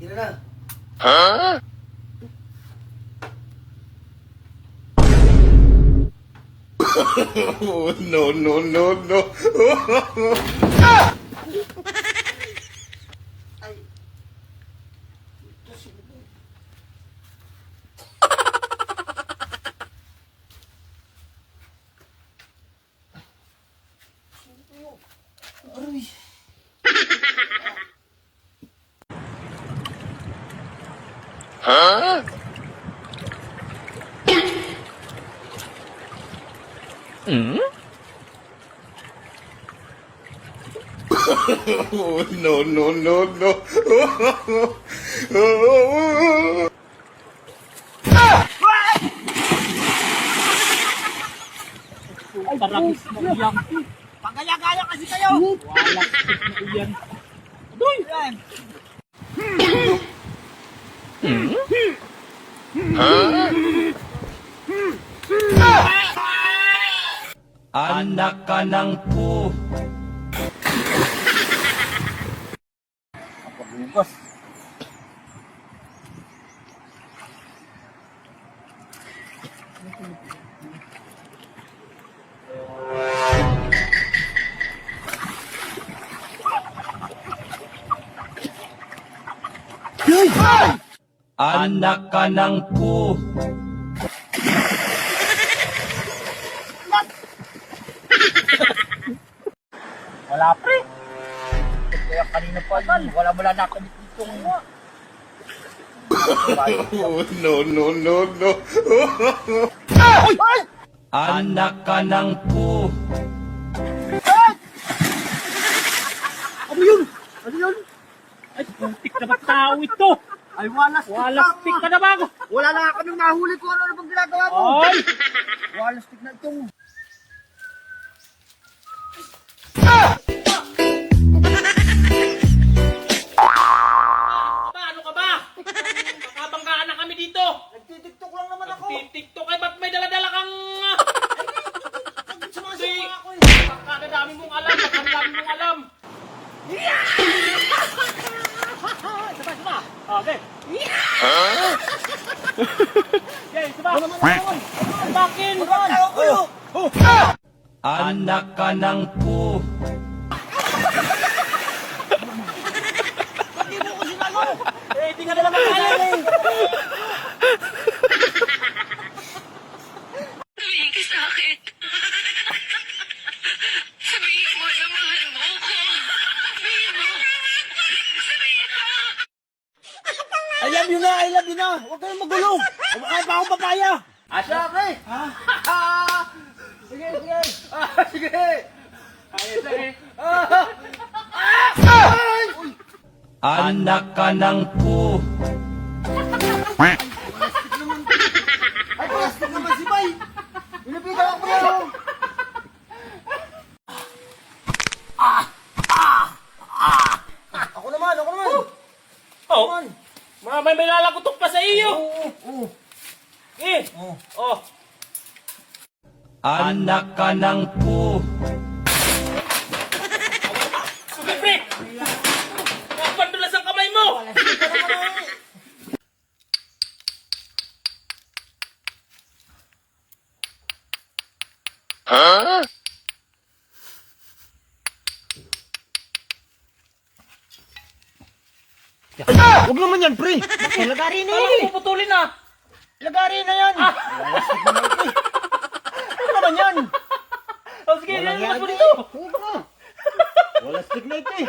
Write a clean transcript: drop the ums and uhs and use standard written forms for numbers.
Tira na. Huh? No, no, no, no. Ay. Ito sino? Aray. Huh? Hmm? No, no, no, no. Ay, tarapis na iyan. Pagaya-gaya kasi kayo. Wala na iyan. Adoy! Yan. Anak ka ng pu. Pagbugas. Anak ka ng pu. Wala pre. Kaya kanina pa yun. Wala nakamit itong No, no, no, no. Ay! Ay! Anak ka ng pu. Ano yun? Ano yun? Ay, puntik na ba tao ito? Ay, walas. Walastik ka na ba ako? Wala na kami mahuli ko ano bang ginagawa mo. Ay! Walas tik na itong. Ano ka ba? Makabanggaan na kami dito. Nagtitiktok lang naman ako. TikTok ay ba't may dala-dala kang... Sa mga sumpa ako eh. Pagkakadami mong alam, pagkakadami mong alam. Sabay. Okay. Huh? Okay, sabay. Bakin. Ako kuyo. Anak ka ng pu. Hindi mo ko sinalo. Eh, di nga na naman kaya eh. Sabihin ka sa akin. Sabihin mo na mahal mo ako. Sabihin mo. Sabihin mo. I love you na, I love you na. Huwag kayong magulo. Kumakain pa akong papaya. Asya, pre. Sige, sige. Sige. Ayos na eh. Anak ka ng pu. Ay, plastic naman si Bay. Pinapitan ako yan. Ako naman. Oh, may lalakutok pa sa iyo. Oo. Eh. Oh. Anak ka ng pu. Sige, pre. Pandulas ang kamay mo. Huh? Huwag naman yan, pre. Lagari na yan Ano eh. puputulin na? Lagari na yan. Ano naman yan? Oh, sige, Walang ilabas mo yan, dito. Wala stick na ito eh.